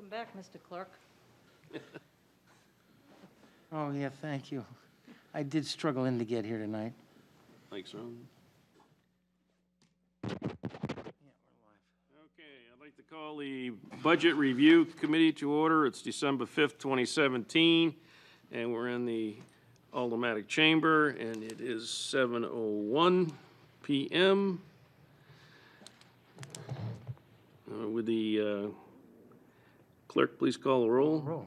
Welcome back, Mr. Clerk. Oh, yeah, thank you. I did struggle in to get here tonight. Thanks, Ron. Yeah, we're live. Okay, I'd like to call the Budget Review Committee to order. It's December 5th, 2017, and we're in the Aldermanic Chamber, and it is 7:01 p.m. Would the clerk please call the roll? Roll.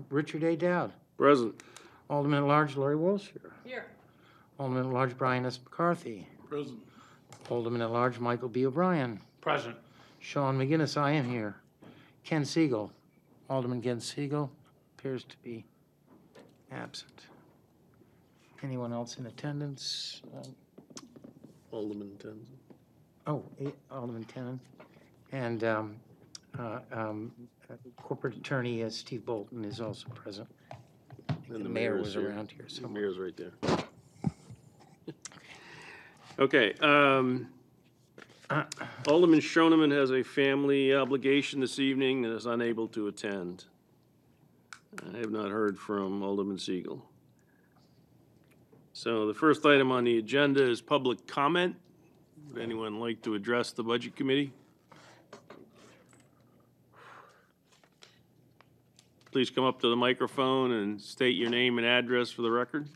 Richard A. Dowd. Present. Alderman at Large Laurie Wilshire. Here. Alderman at Large Brian S. McCarthy. Present. Alderman at Large Michael B. O'Brien. Present. Sean McGinnis, I am here. Ken Siegel. Alderman Ken Siegel appears to be absent. Anyone else in attendance? Alderman Tenzin. Alderman Tennant. And Corporate Attorney Steve Bolton is also present. I think And the the mayor mayor's was here. around here The somewhere. mayor's right there. Okay. Alderman Shoneman has a family obligation this evening and is unable to attend. I have not heard from Alderman Siegel. So the first item on the agenda is public comment. Would anyone like to address the Budget Committee? Please come up to the microphone and state your name and address for the record.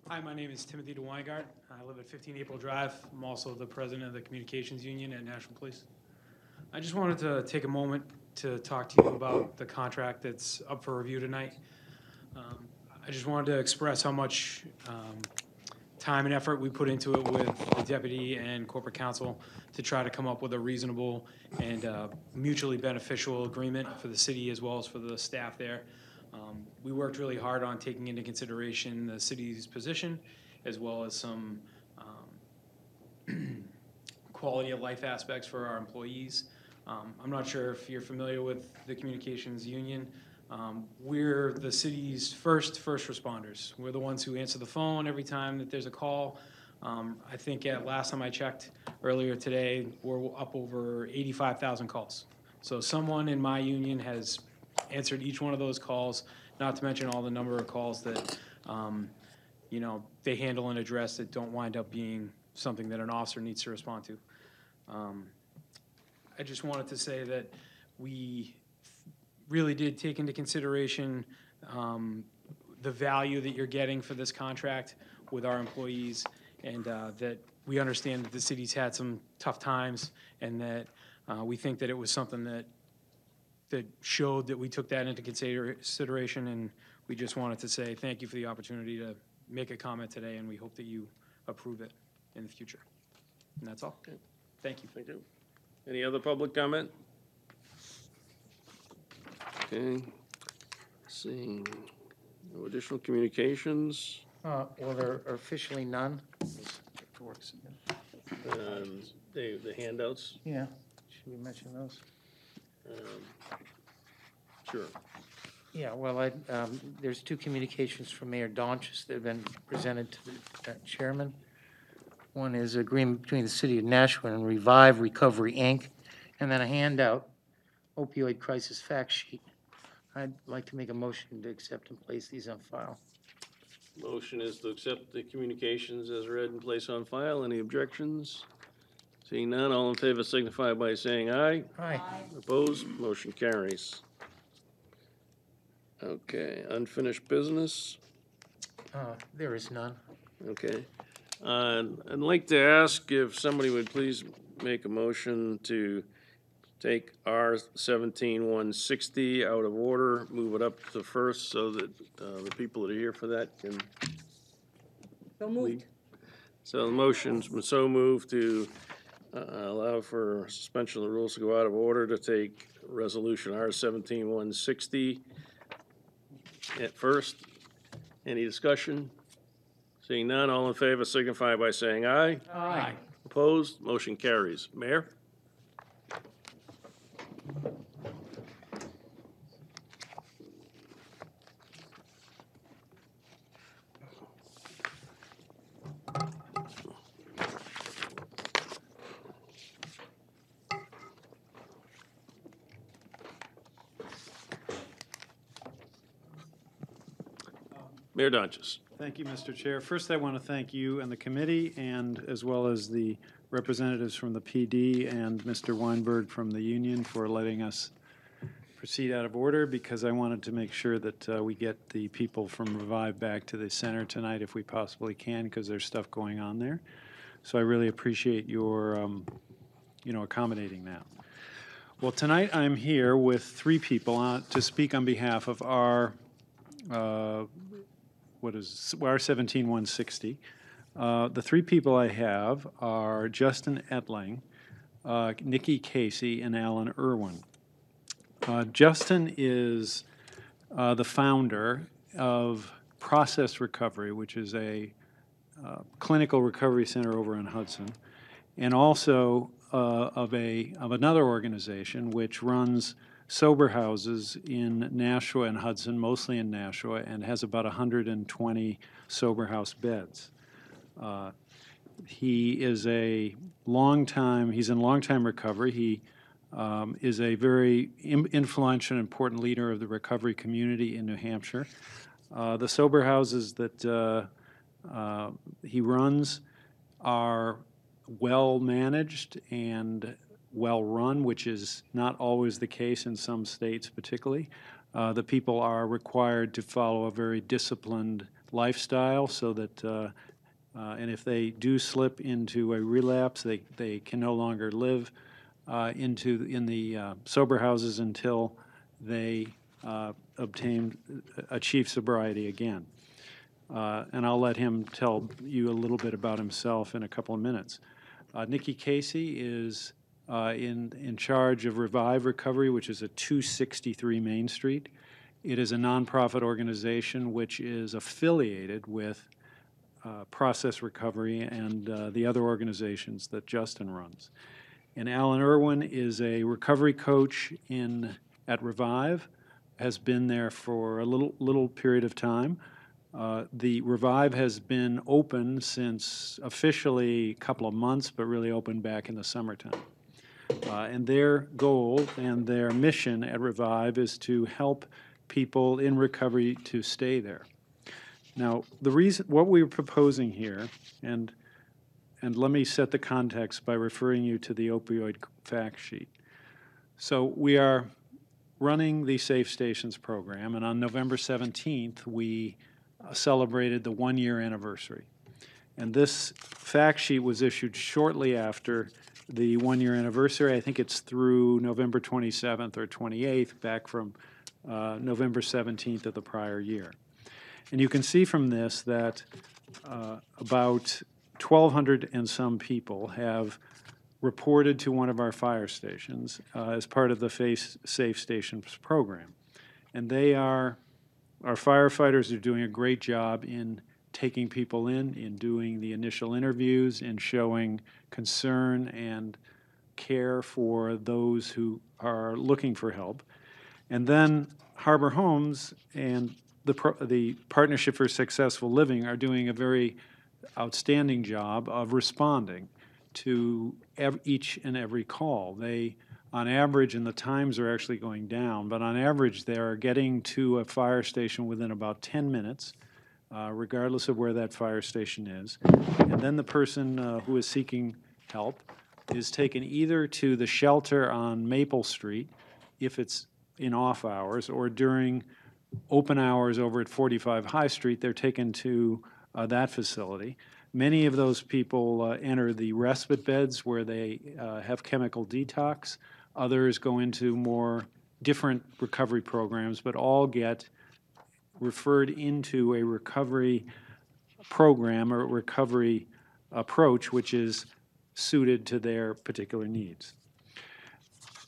Hi, my name is Timothy DeWeingart. I live at 15 April Drive. I'm also the president of the Communications Union at National Police. I just wanted to take a moment to talk to you about the contract that's up for review tonight. I just wanted to express how much time and effort we put into it with the deputy and corporate counsel to try to come up with a reasonable and mutually beneficial agreement for the city as well as for the staff there. We worked really hard on taking into consideration the city's position as well as some quality of life aspects for our employees. I'm not sure if you're familiar with the Communications Union. We're the city's first responders. We're the ones who answer the phone every time that there's a call. I think at last time I checked earlier today, we're up over 85,000 calls. So someone in my union has answered each one of those calls, not to mention all the number of calls that, they handle and address that don't wind up being something that an officer needs to respond to. I just wanted to say that we really did take into consideration the value that you're getting for this contract with our employees, and that we understand that the city's had some tough times, and that we think that it was something that showed that we took that into consideration, and we just wanted to say thank you for the opportunity to make a comment today, and we hope that you approve it in the future. And that's all. Okay. Thank you. Thank you. Any other public comment? Okay. Seeing no additional communications. Well, there are officially none. The handouts. Yeah, should we mention those? Sure. Yeah, well, there's two communications from Mayor Donchis that have been presented to the chairman. One is agreement between the City of Nashua and Revive Recovery, Inc., and then a handout, opioid crisis fact sheet. I'd like to make a motion to accept and place these on file. Motion is to accept the communications as read and place on file. Any objections? Seeing none, all in favor signify by saying aye. Aye. Opposed? Motion carries. Okay, unfinished business. There is none. Okay. I'd like to ask if somebody would please make a motion to take R 17-160 out of order, move it up to first so that the people that are here for that can. So moved. So the motion's been so moved to allow for suspension of the rules to go out of order to take resolution R 17-160 at first. Any discussion? Seeing none, all in favor signify by saying aye. Aye. Opposed? Motion carries. Mayor? Mayor Donches. Thank you, Mr. Chair. First, I want to thank you and the committee, and as well as the representatives from the PD and Mr. Weinberg from the union for letting us proceed out of order, because I wanted to make sure that we get the people from Revive back to the center tonight if we possibly can, because there's stuff going on there. So I really appreciate your, accommodating that. Well, tonight I'm here with three people to speak on behalf of our R17160. The three people I have are Justin Etling, Nikki Casey, and Alan Irwin. Justin is the founder of Process Recovery, which is a clinical recovery center over in Hudson, and also of another organization which runs sober houses in Nashua and Hudson, mostly in Nashua, and has about 120 sober house beds. He is he's in long-time recovery. He is a very influential and important leader of the recovery community in New Hampshire. The sober houses that he runs are well-managed and well-run, which is not always the case in some states particularly. The people are required to follow a very disciplined lifestyle so that, and if they do slip into a relapse, they can no longer live in the sober houses until they achieve sobriety again. And I'll let him tell you a little bit about himself in a couple of minutes. Nikki Casey is in charge of Revive Recovery, which is at 263 Main Street. It is a nonprofit organization which is affiliated with Process Recovery and the other organizations that Justin runs. And Alan Irwin is a recovery coach at Revive, has been there for a little period of time. The Revive has been open since officially a couple of months, but really opened back in the summertime. And their goal and their mission at Revive is to help people in recovery to stay there. Now, what we're proposing here, and let me set the context by referring you to the opioid fact sheet. So we are running the Safe Stations program, and on November 17th, we celebrated the one-year anniversary. And this fact sheet was issued shortly after the one-year anniversary. I think it's through November 27th or 28th, back from November 17th of the prior year. And you can see from this that about 1,200 and some people have reported to one of our fire stations as part of the Safe Stations program. And our firefighters are doing a great job in taking people in doing the initial interviews, in showing concern and care for those who are looking for help. And then Harbor Homes and the Partnership for Successful Living are doing a very outstanding job of responding to each and every call. They, on average, and the times are actually going down, but on average they are getting to a fire station within about 10 minutes, regardless of where that fire station is. And then the person who is seeking help is taken either to the shelter on Maple Street, if it's in off hours, or during open hours over at 45 High Street, they're taken to that facility. Many of those people enter the respite beds where they have chemical detox. Others go into more different recovery programs, but all get referred into a recovery program or recovery approach which is suited to their particular needs.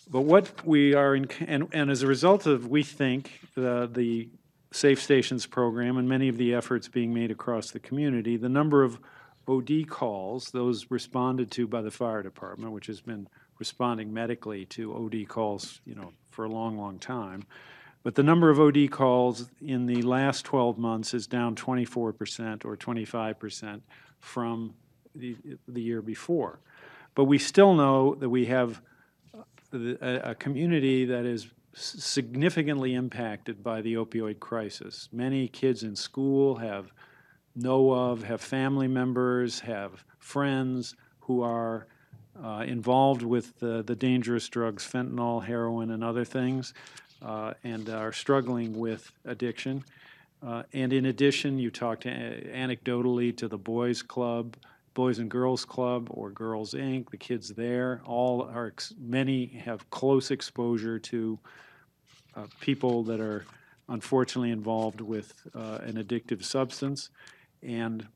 But what we are, and as a result of, we think, the Safe Stations program and many of the efforts being made across the community, the number of OD calls, those responded to by the fire department, which has been responding medically to OD calls, for a long, long time. But the number of OD calls in the last 12 months is down 24% or 25% from the year before. But we still know that we have a community that is significantly impacted by the opioid crisis. Many kids in school have family members, have friends who are involved with the dangerous drugs, fentanyl, heroin, and other things, and are struggling with addiction. And in addition, you talk to anecdotally to the Boys Club, Boys and Girls Club, or Girls Inc., the kids there, many have close exposure to people that are unfortunately involved with an addictive substance. And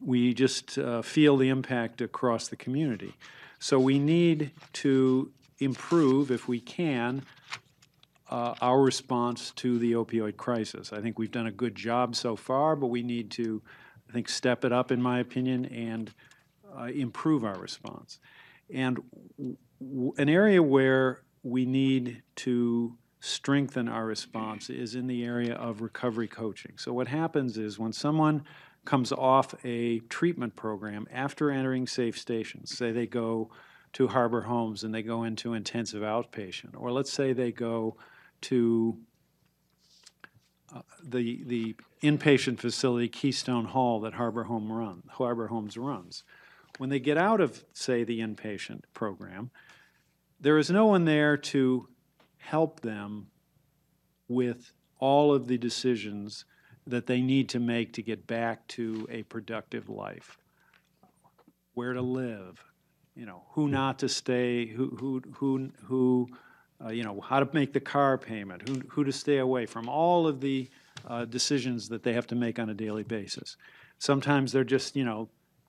we just feel the impact across the community. So we need to improve, if we can, our response to the opioid crisis. I think we've done a good job so far, but we need to, I think, step it up, in my opinion, and improve our response. And an area where we need to strengthen our response is in the area of recovery coaching. So what happens is when someone comes off a treatment program after entering safe stations, say they go to Harbor Homes and they go into intensive outpatient, or let's say they go to the inpatient facility Keystone Hall that Harbor Homes runs. When they get out of, say, the inpatient program, there is no one there to help them with all of the decisions that they need to make to get back to a productive life. Where to live, who not to stay, how to make the car payment, who to stay away from, all of the decisions that they have to make on a daily basis. Sometimes they're just,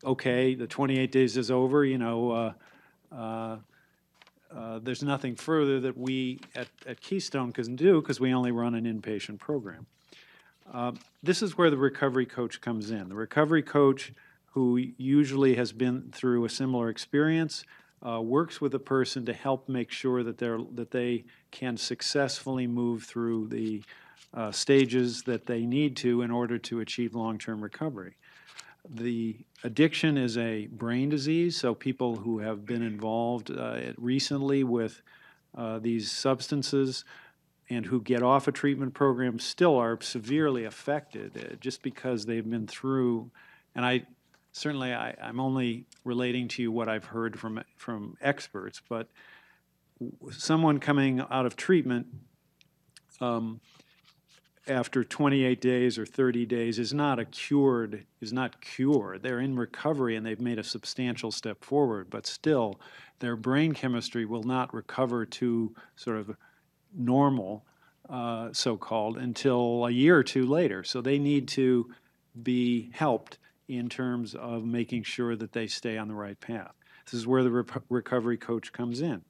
okay, the 28 days is over, there's nothing further that we at Keystone can do because we only run an inpatient program. This is where the recovery coach comes in. The recovery coach, who usually has been through a similar experience, works with a person to help make sure that they can successfully move through the stages that they need to in order to achieve long-term recovery. The addiction is a brain disease, so people who have been involved recently with these substances and who get off a treatment program still are severely affected just because they've been through, and I'm only relating to you what I've heard from experts, but someone coming out of treatment after 28 days or 30 days is not cured. They're in recovery and they've made a substantial step forward, but still their brain chemistry will not recover to sort of normal, so-called, until a year or two later. So they need to be helped in terms of making sure that they stay on the right path. This is where the recovery coach comes in.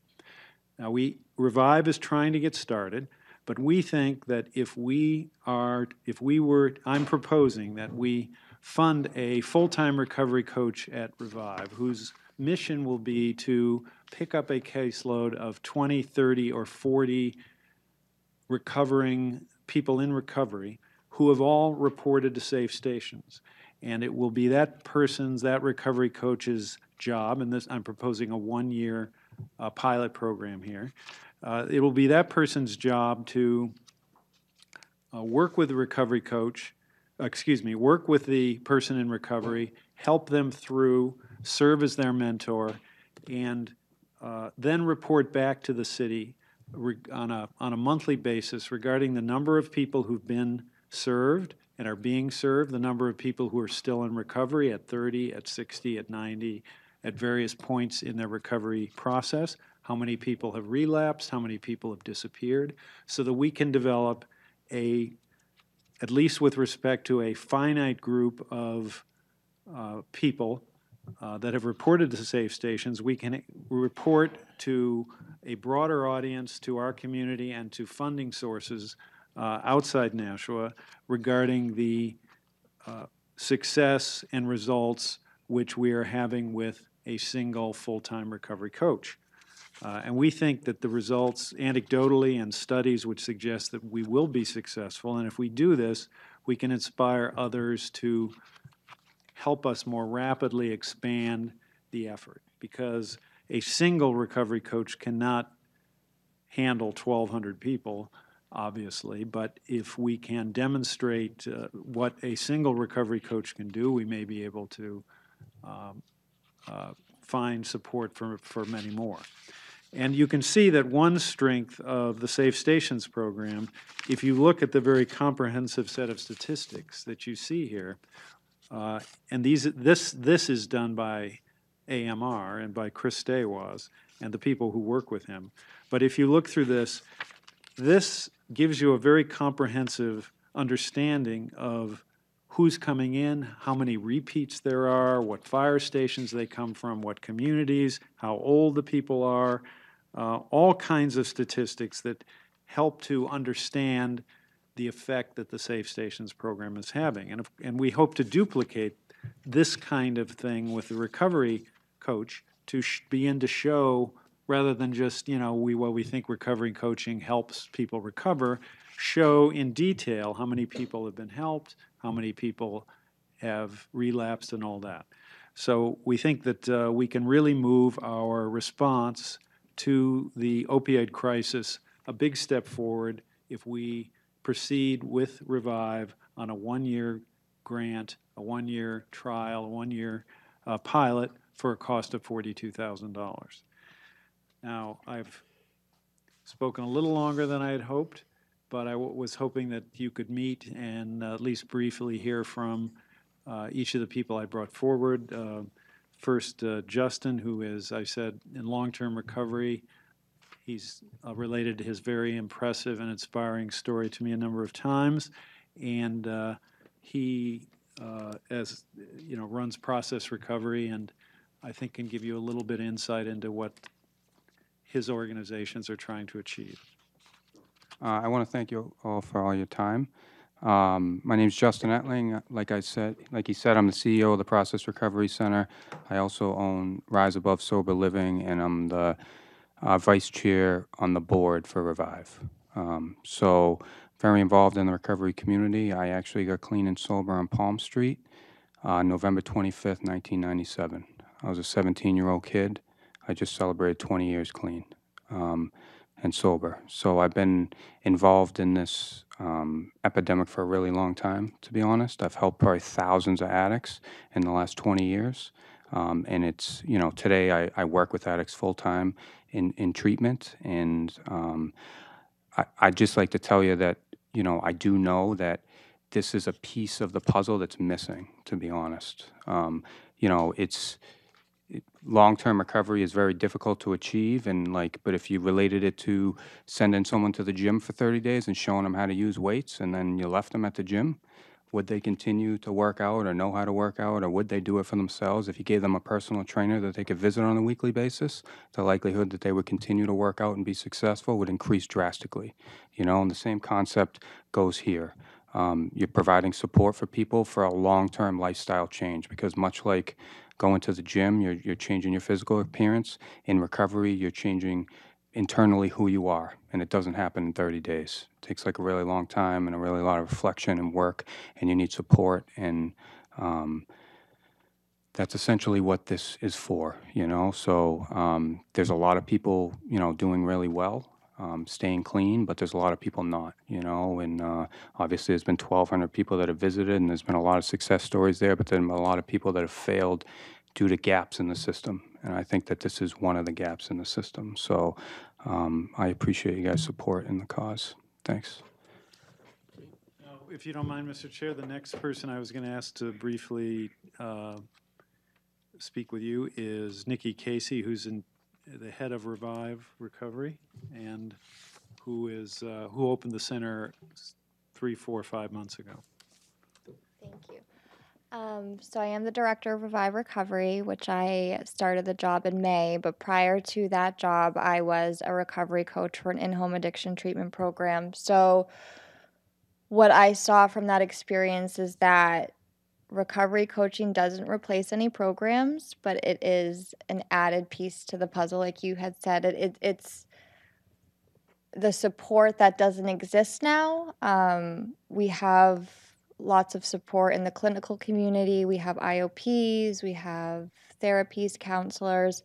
Now, Revive is trying to get started, but we think that I'm proposing that we fund a full-time recovery coach at Revive, whose mission will be to pick up a caseload of 20, 30, or 40 recovering people in recovery who have all reported to safe stations. And it will be that recovery coach's job, and I'm proposing a one-year pilot program here. It will be that person's job to work with the recovery coach, work with the person in recovery, help them through, serve as their mentor, and then report back to the city on a monthly basis regarding the number of people who've been served and are being served, the number of people who are still in recovery at 30, at 60, at 90, at various points in their recovery process, how many people have relapsed, how many people have disappeared, so that we can develop at least with respect to a finite group of people that have reported to safe stations, we can report to a broader audience, to our community, and to funding sources outside Nashua regarding the success and results which we are having with a single full-time recovery coach. And we think that the results anecdotally and studies which suggest that we will be successful, and if we do this, we can inspire others to help us more rapidly expand the effort, because a single recovery coach cannot handle 1,200 people, obviously, but if we can demonstrate what a single recovery coach can do, we may be able to find support for many more. And you can see that one strength of the Safe Stations program, if you look at the very comprehensive set of statistics that you see here, and this is done by AMR and by Chris Staywas and the people who work with him. But if you look through this gives you a very comprehensive understanding of who's coming in, how many repeats there are, what fire stations they come from, what communities, how old the people are, all kinds of statistics that help to understand the effect that the Safe Stations program is having. And we hope to duplicate this kind of thing with the recovery coach to begin to show, rather than just, we think recovery coaching helps people recover, show in detail how many people have been helped, how many people have relapsed and all that. So we think that we can really move our response to the opioid crisis a big step forward if we proceed with Revive on a one-year grant, a one-year trial, a one-year pilot for a cost of $42,000. Now, I've spoken a little longer than I had hoped, but I was hoping that you could meet and at least briefly hear from each of the people I brought forward. First, Justin, who is, I said, in long-term recovery. He's related to his very impressive and inspiring story to me a number of times, and he, runs Process Recovery, and I think can give you a little bit of insight into what his organizations are trying to achieve. I want to thank you all for all your time. My name is Justin Etling. Like he said, I'm the CEO of the Process Recovery Center. I also own Rise Above Sober Living, and I'm the vice chair on the board for Revive. So very involved in the recovery community. I actually got clean and sober on Palm Street, November 25th, 1997. I was a 17-year-old kid. I just celebrated 20 years clean and sober. So I've been involved in this epidemic for a really long time, to be honest. I've helped probably thousands of addicts in the last 20 years. And it's, today I work with addicts full-time in treatment. And I'd just like to tell you that, I do know that this is a piece of the puzzle that's missing, to be honest. Long-term recovery is very difficult to achieve, but if you related it to sending someone to the gym for 30 days and showing them how to use weights, and then you left them at the gym, would they continue to work out or know how to work out, or would they do it for themselves? If you gave them a personal trainer that they could visit on a weekly basis, the likelihood that they would continue to work out and be successful would increase drastically. And the same concept goes here. You're providing support for people for a long-term lifestyle change, because much like going to the gym, you're changing your physical appearance. In recovery, you're changing internally who you are, and it doesn't happen in 30 days. It takes a really long time and a really lot of reflection and work, and you need support, and that's essentially what this is for, So there's a lot of people, doing really well, staying clean, but there's a lot of people not, and obviously there's been 1,200 people that have visited, and there's been a lot of success stories there, but there's been a lot of people that have failed due to gaps in the system, and I think that this is one of the gaps in the system. So I appreciate you guys' support in the cause. Thanks. Now, if you don't mind, Mr. Chair, the next person I was going to ask to briefly speak with you is Nikki Casey, who's the head of Revive Recovery, and who opened the center 3, 4, 5 months ago. Thank you. So I am the director of Revive Recovery, which I started the job in May, but prior to that job, I was a recovery coach for an in-home addiction treatment program. So what I saw from that experience is that recovery coaching doesn't replace any programs, but it is an added piece to the puzzle. Like you had said, it's the support that doesn't exist now. We have lots of support in the clinical community. We have IOPs, we have therapies, counselors,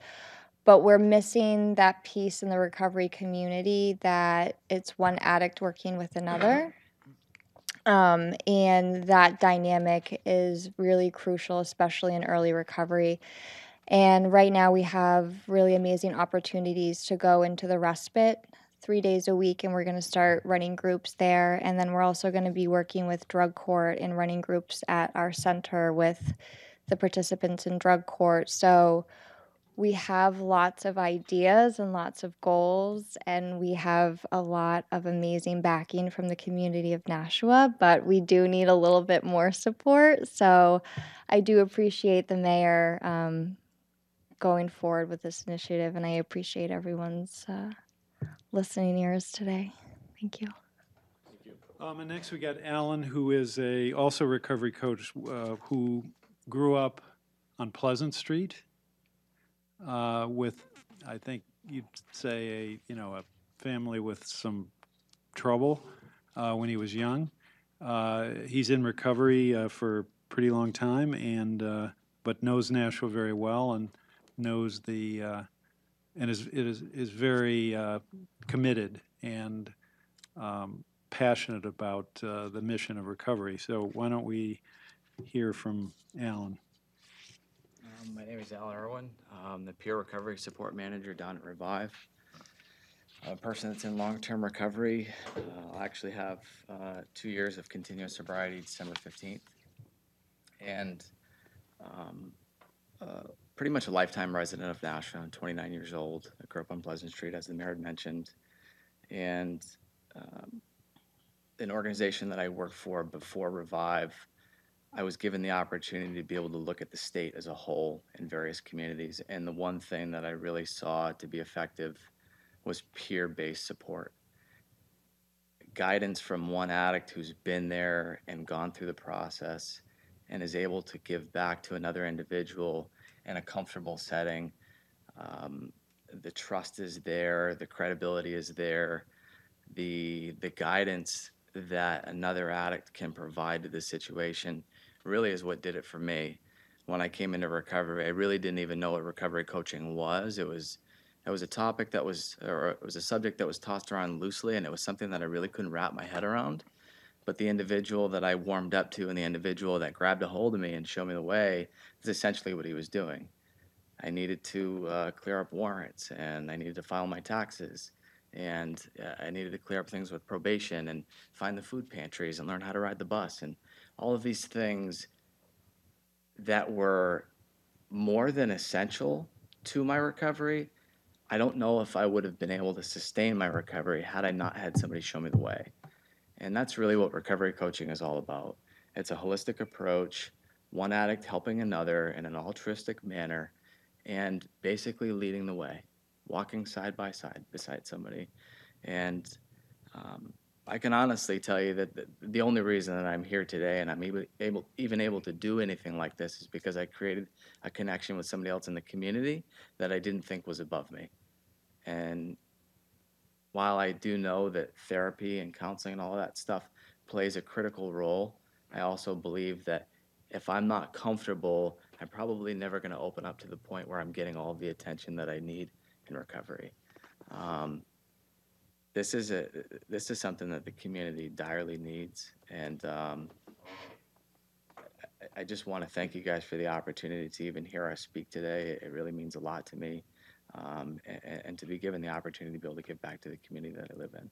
but we're missing that piece in the recovery community that it's one addict working with another. And that dynamic is really crucial, especially in early recovery. And right now we have really amazing opportunities to go into the respite 3 days a week, and we're going to start running groups there. And then we're also going to be working with drug court and running groups at our center with the participants in drug court. So we have lots of ideas and lots of goals, and we have a lot of amazing backing from the community of Nashua, but we do need a little bit more support. So I do appreciate the mayor going forward with this initiative, and I appreciate everyone's listening ears today. Thank you. And next we got Alan, who is also recovery coach who grew up on Pleasant Street with, I think you'd say, a family with some trouble when he was young. He's in recovery for a pretty long time, and but knows Nashua very well and knows and is very committed and passionate about the mission of recovery. So why don't we hear from Alan? My name is Alan Irwin. I'm the peer recovery support manager down at Revive. A person that's in long-term recovery. I'll actually have 2 years of continuous sobriety December 15th. And pretty much a lifetime resident of Nashua. I'm 29 years old. I grew up on Pleasant Street, as the mayor had mentioned. And an organization that I worked for before Revive, I was given the opportunity to be able to look at the state as a whole in various communities. And the one thing that I really saw to be effective was peer-based support. Guidance from one addict who's been there and gone through the process and is able to give back to another individual in a comfortable setting. The trust is there, the credibility is there, the guidance that another addict can provide to the situation really is what did it for me. When I came into recovery, I really didn't even know what recovery coaching was. It was a topic that was, or it was a subject that was tossed around loosely, and it was something that I really couldn't wrap my head around. But the individual that I warmed up to and the individual that grabbed a hold of me and showed me the way is essentially what he was doing. I needed to clear up warrants, and I needed to file my taxes, and I needed to clear up things with probation and find the food pantries and learn how to ride the bus, and all of these things that were more than essential to my recovery. I don't know if I would have been able to sustain my recovery had I not had somebody show me the way. And that's really what recovery coaching is all about. It's a holistic approach, one addict helping another in an altruistic manner, and basically leading the way, walking side by side beside somebody. And I can honestly tell you that the only reason that I'm here today and I'm even able to do anything like this is because I created a connection with somebody else in the community that I didn't think was above me. And while I do know that therapy and counseling and all that stuff plays a critical role, I also believe that if I'm not comfortable, I'm probably never going to open up to the point where I'm getting all the attention that I need in recovery. This is something that the community direly needs, and I just want to thank you guys for the opportunity to even hear us speak today. It really means a lot to me, and to be given the opportunity to be able to give back to the community that I live in.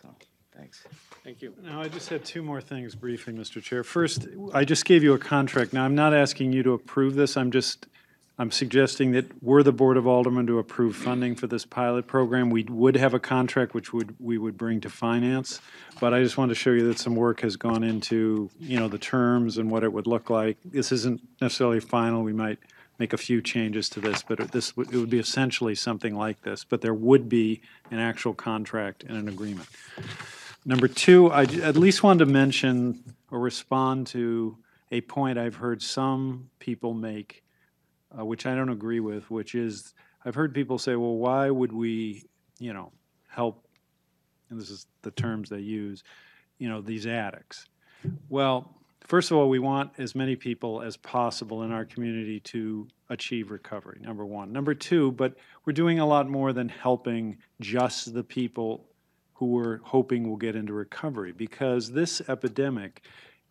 So, thanks. Thank you. Now, I just had two more things briefly, Mr. Chair. First, I just gave you a contract. Now, I'm not asking you to approve this. I'm suggesting that were the Board of Aldermen to approve funding for this pilot program, we would have a contract which we would bring to finance. But I just wanted to show you that some work has gone into, the terms and what it would look like. This isn't necessarily final. We might make a few changes to this, but it would be essentially something like this. But there would be an actual contract and an agreement. Number two, I at least wanted to mention or respond to a point I've heard some people make, which I don't agree with, which is I've heard people say, well, why would we, help, and this is the terms they use, these addicts. Well, First of all, we want as many people as possible in our community to achieve recovery, number one. Number two, but we're doing a lot more than helping just the people who we're hoping will get into recovery, because this epidemic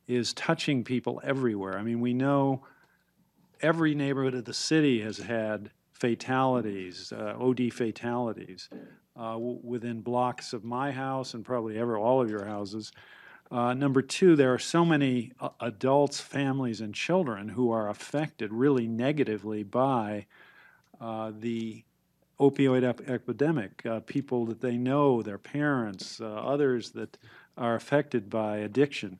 is touching people everywhere. I mean, we know every neighborhood of the city has had fatalities, OD fatalities, within blocks of my house and probably all of your houses. Number two, there are so many adults, families, and children who are affected really negatively by the opioid epidemic. People that they know, their parents, others that are affected by addiction.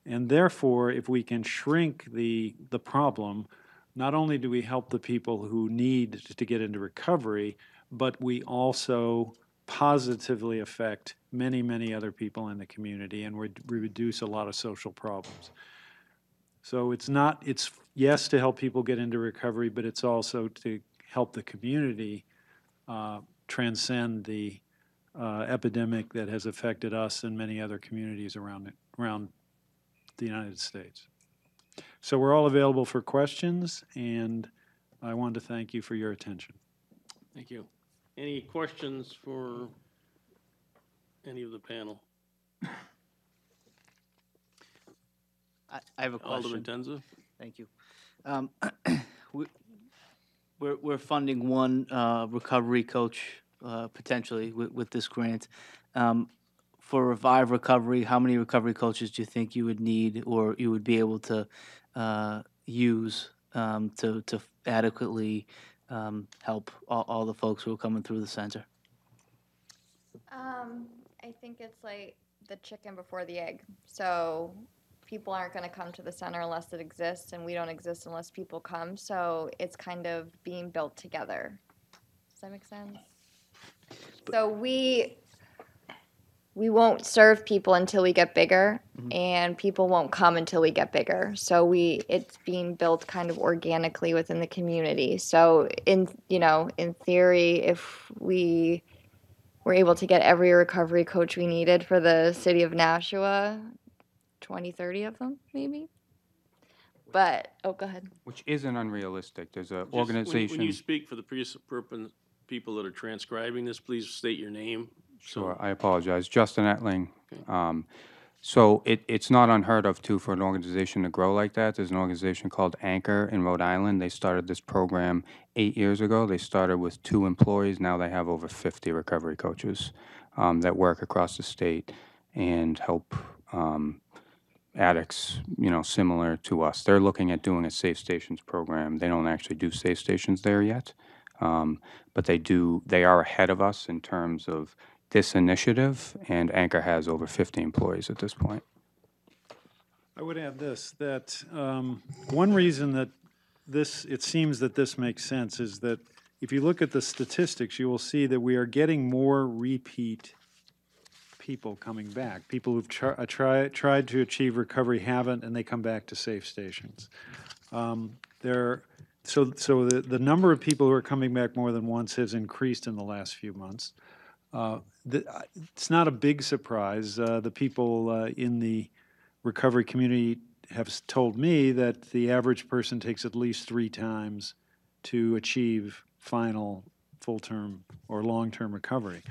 And therefore, if we can shrink the problem, not only do we help the people who need to get into recovery, but we also positively affect many, many other people in the community, and we reduce a lot of social problems. So it's yes to help people get into recovery, but it's also to help the community transcend the epidemic that has affected us and many other communities around the United States. So we're all available for questions, and I wanted to thank you for your attention. Thank you. Any questions for any of the panel? I have a question. Alderman Tenza? Thank you. We're funding one recovery coach potentially with this grant. For Revive Recovery, how many recovery coaches do you think you would need or you would be able to use to adequately help all the folks who are coming through the center? I think it's like the chicken before the egg. So people aren't going to come to the center unless it exists, and we don't exist unless people come. So it's kind of being built together. Does that make sense? So we won't serve people until we get bigger, and people won't come until we get bigger. So it's being built kind of organically within the community. So in theory, if we were able to get every recovery coach we needed for the city of Nashua, 20, 30 of them maybe. But go ahead. Which isn't unrealistic. There's an Just organization. When you speak for the people that are transcribing this, please state your name. Sure, I apologize. Justin Etling. So it's not unheard of, too, for an organization to grow like that. There's an organization called Anchor in Rhode Island. They started this program 8 years ago. They started with 2 employees. Now they have over 50 recovery coaches that work across the state and help addicts, similar to us. They're looking at doing a Safe Stations program. They don't actually do Safe Stations there yet, but they are ahead of us in terms of this initiative, and Anchor has over 50 employees at this point. I would add this, that one reason that it seems that this makes sense is that if you look at the statistics, you will see that we are getting more repeat people coming back. People who've tried to achieve recovery haven't, and they come back to Safe Stations. So the number of people who are coming back more than once has increased in the last few months. It's not a big surprise. The people in the recovery community have told me that the average person takes at least 3 times to achieve final full-term or long-term recovery.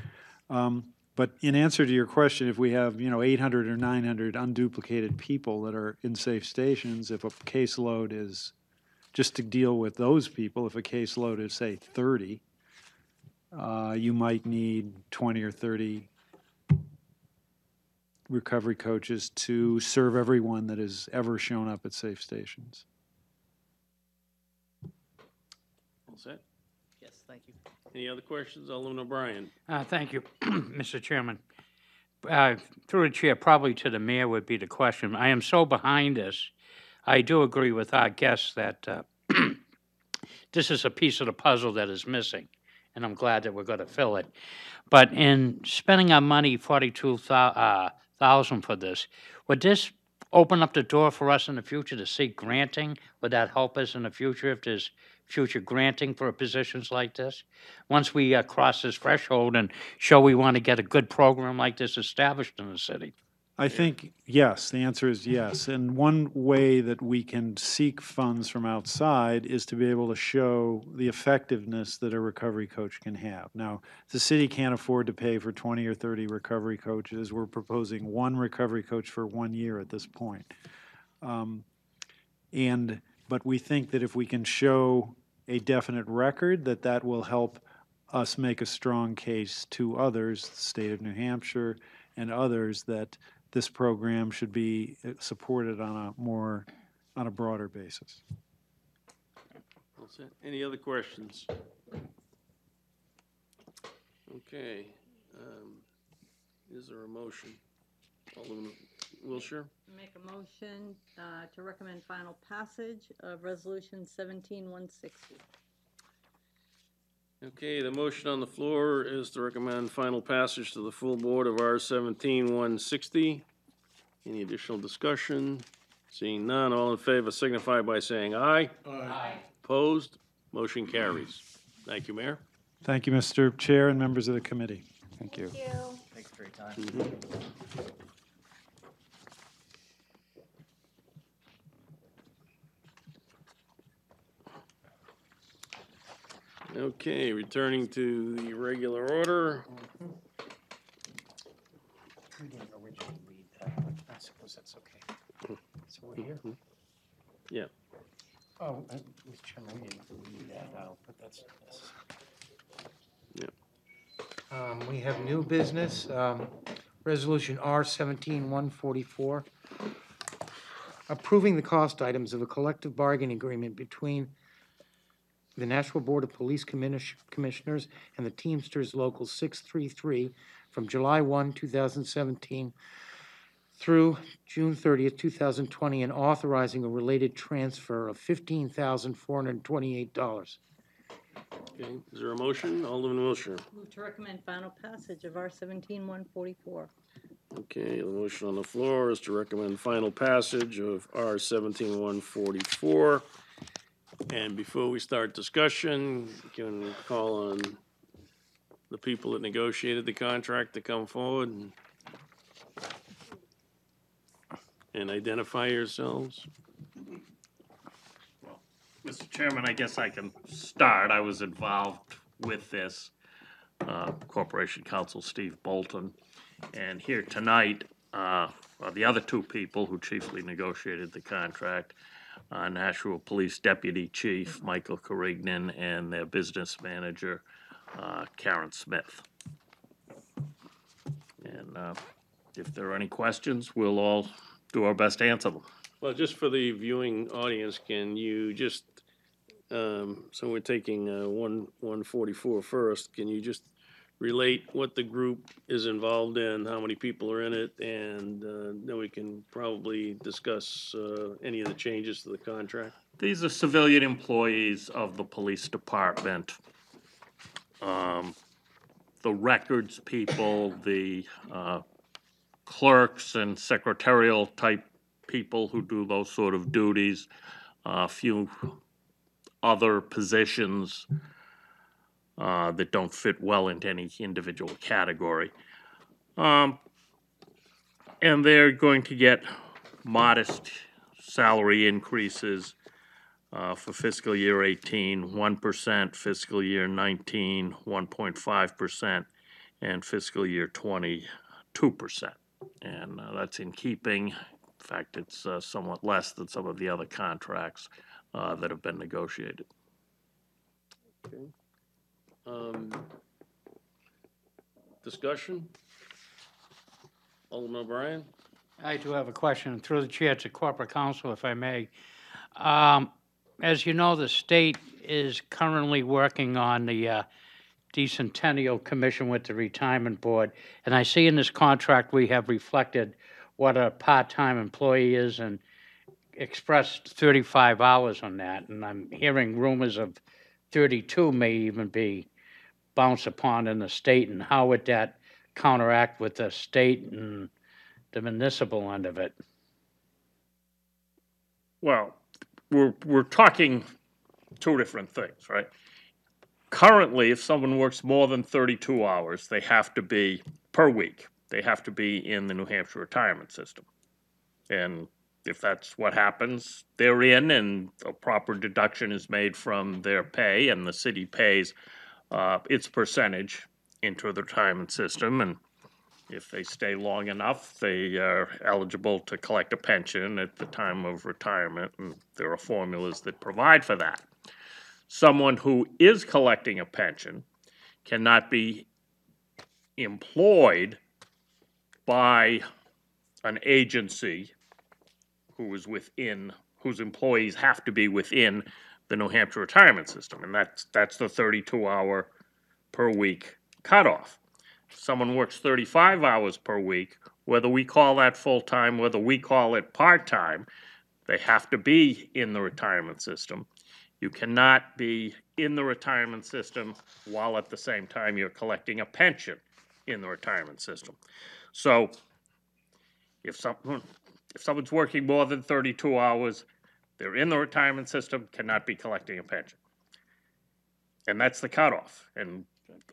But in answer to your question, if we have 800 or 900 unduplicated people that are in Safe Stations, if a caseload is, just to deal with those people, if a caseload is, say, 30, you might need 20 or 30 recovery coaches to serve everyone that has ever shown up at Safe Stations. All set? Yes, thank you. Any other questions? Alderman O'Brien. Thank you, Mr. Chairman. Through the chair, probably to the mayor would be the question. I am so behind this. I do agree with our guests that this is a piece of the puzzle that is missing, and I'm glad that we're going to fill it. But in spending our money, $42,000 for this, would this open up the door for us in the future to seek granting? Would that help us in the future if there's future granting for positions like this? Once we cross this threshold and show we want to get a good program like this established in the city. I think, yes, the answer is yes. And one way that we can seek funds from outside is to be able to show the effectiveness that a recovery coach can have. Now, the city can't afford to pay for 20 or 30 recovery coaches. We're proposing one recovery coach for 1 year at this point. But we think that if we can show a definite record, that will help us make a strong case to others, the state of New Hampshire and others, that this program should be supported on a broader basis. That's it. Any other questions? Okay. Is there a motion? Alderman Wilshire? Make a motion to recommend final passage of Resolution 17160. Okay, the motion on the floor is to recommend final passage to the full board of R-17-160. Any additional discussion? Seeing none, all in favor signify by saying aye. Aye. Opposed? Motion carries. Thank you, Mayor. Thank you, Mr. Chair and members of the committee. Thank you. Thank you. Thanks for your time. Okay, returning to the regular order. We didn't originally read that, but I suppose that's okay. So we're here. Yeah. Oh, Mr. Chairman, we didn't read that out, but that's necessary. Yeah. We have new business, Resolution R-17-144, approving the cost items of a collective bargaining agreement between the Nashville Board of Police Commissioners and the Teamsters Local 633 from July 1, 2017 through June 30th, 2020, and authorizing a related transfer of $15,428. Okay, is there a motion? Alderman Wilshire. Move to recommend final passage of R-17-144. Okay, the motion on the floor is to recommend final passage of R-17-144. And before we start discussion, can we call on the people that negotiated the contract to come forward and identify yourselves? Mr. Chairman, I guess I can start. I was involved with this, Corporation Counsel Steve Bolton. And here tonight are the other two people who chiefly negotiated the contract, Nashville Police Deputy Chief Michael Carignan and their business manager, Karen Smith. And if there are any questions, we'll all do our best to answer them. Well, just for the viewing audience, can you just, so we're taking 144 first, can you just relate what the group is involved in, how many people are in it, and then we can probably discuss any of the changes to the contract? These are civilian employees of the police department. The records people, the clerks and secretarial type people who do those sort of duties, a few other positions that don't fit well into any individual category. And they're going to get modest salary increases for fiscal year 18, 1%, fiscal year 19, 1.5%, and fiscal year 20, 2%. And that's in keeping. In fact, it's somewhat less than some of the other contracts that have been negotiated. Okay. Discussion? Alderman O'Brien? I do have a question through the chair to corporate counsel, if I may. As you know, the state is currently working on the decennial commission with the retirement board, and I see in this contract we have reflected what a part-time employee is and expressed 35 hours on that, and I'm hearing rumors of 32 may even be bounced upon in the state, and how would that counteract with the state and the municipal end of it? Well, we're talking two different things, right? Currently, if someone works more than 32 hours, they have to be, per week, they have to be in the New Hampshire retirement system. And if that's what happens, they're in, and a proper deduction is made from their pay, and the city pays its percentage into the retirement system. And if they stay long enough, they are eligible to collect a pension at the time of retirement, and there are formulas that provide for that. Someone who is collecting a pension cannot be employed by an agency whose employees have to be within the New Hampshire retirement system, and that's the 32-hour per week cutoff. If someone works 35 hours per week, whether we call that full-time, whether we call it part-time, they have to be in the retirement system. You cannot be in the retirement system while at the same time you're collecting a pension in the retirement system. So if someone's working more than 32 hours, they're in the retirement system, cannot be collecting a pension. And that's the cutoff. And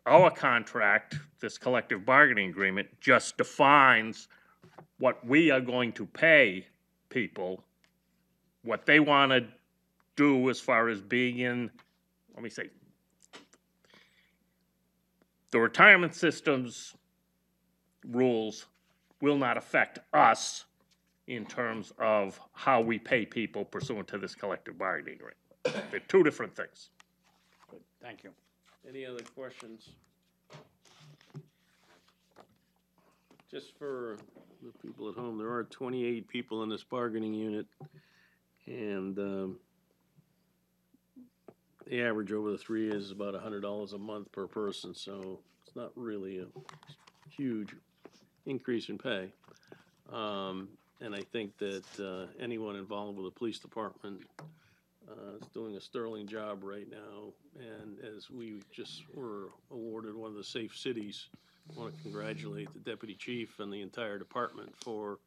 our contract, this collective bargaining agreement, just defines what we are going to pay people, what they want to do as far as being in, let me say, the retirement system's rules will not affect us in terms of how we pay people pursuant to this collective bargaining agreement. They're two different things. Thank you. Any other questions? Just for the people at home, there are 28 people in this bargaining unit, and the average over the 3 years is about $100 a month per person, so it's not really a huge increase in pay. And I think that anyone involved with the police department is doing a sterling job right now. And as we just were awarded one of the safe cities, I want to congratulate the deputy chief and the entire department for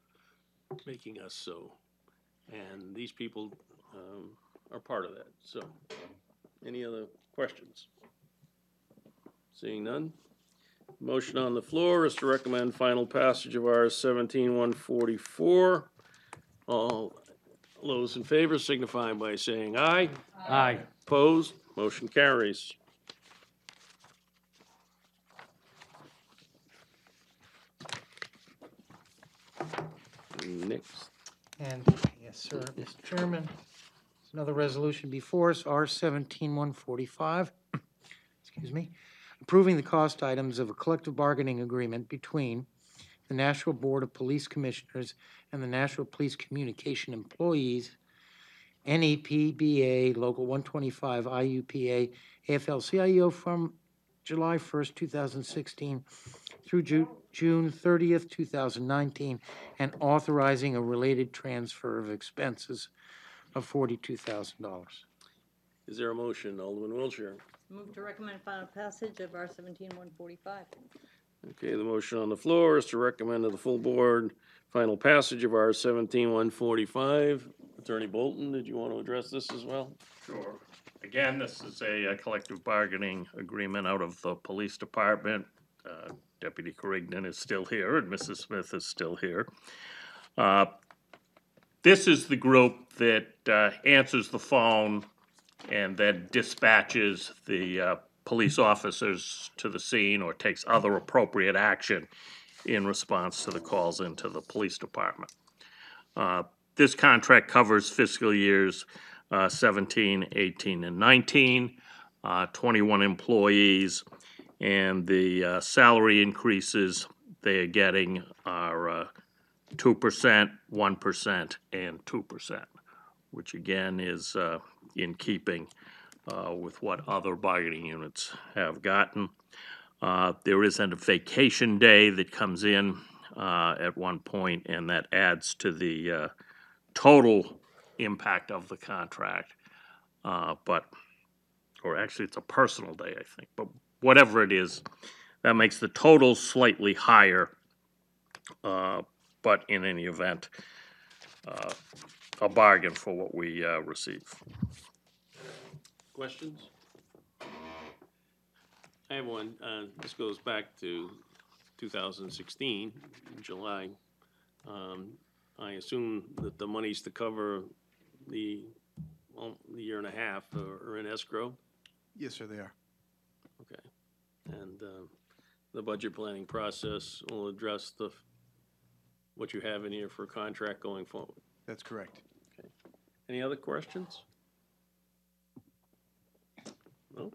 making us so. And these people are part of that. So, any other questions? Seeing none. Motion on the floor is to recommend final passage of R 17-144. All those in favor signify by saying aye. Aye. Opposed? Motion carries. Next. And, yes, sir, Mr. Chairman, there's another resolution before us, R 17-145, excuse me, approving the cost items of a collective bargaining agreement between the National Board of Police Commissioners and the National Police Communication Employees, NEPBA, Local 125, IUPA, AFL-CIO from July 1st, 2016 through June 30th, 2019, and authorizing a related transfer of expenses of $42,000. Is there a motion? Alderman Wiltshire. Move to recommend final passage of R 17-145. Okay, the motion on the floor is to recommend to the full board final passage of R 17-145. Attorney Bolton, did you want to address this as well? Sure. Again, this is a collective bargaining agreement out of the police department. Deputy Carignan is still here, and Mrs. Smith is still here. This is the group that answers the phone and then dispatches the police officers to the scene or takes other appropriate action in response to the calls into the police department. This contract covers fiscal years 17, 18, and 19, 21 employees, and the salary increases they are getting are 2%, 1%, and 2%, which again is in keeping with what other bargaining units have gotten. There is a vacation day that comes in at one point, and that adds to the total impact of the contract. Or actually it's a personal day, I think, but whatever it is, that makes the total slightly higher, but in any event, a bargain for what we receive. Questions? I have one. This goes back to 2016, in July. I assume that the money's to cover the year and a half are in escrow? Yes, sir, they are. Okay. And the budget planning process will address what you have in here for a contract going forward. That's correct. Any other questions? No?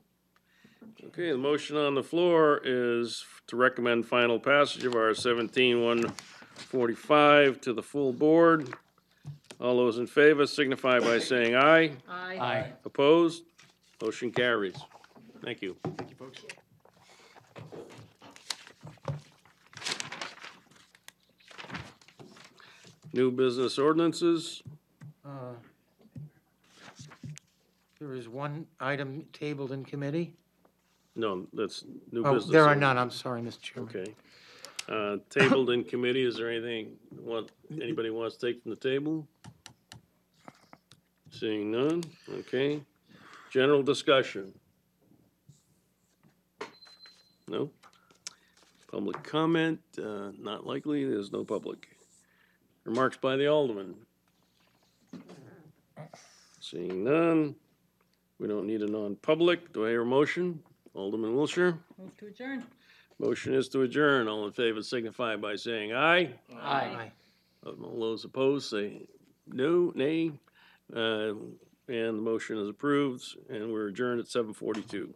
Okay, the motion on the floor is to recommend final passage of our 17-145 to the full board. All those in favor signify by saying aye. Aye. Opposed? Motion carries. Thank you. Thank you, folks. New business ordinances. There is one item tabled in committee. No, that's new Oh, business. there are ordinance. none, I'm sorry, Mr. Chairman. Okay. Tabled in committee, is there anything anybody wants to take from the table? Seeing none, okay. General discussion? No? Public comment, not likely, there's no public. Remarks by the alderman? Seeing none, we don't need a non-public, do I hear a motion? Alderman Wilshire? Move to adjourn. Motion is to adjourn. All in favor signify by saying aye. Aye. All those opposed say no, nay. And the motion is approved, and we're adjourned at 7:42.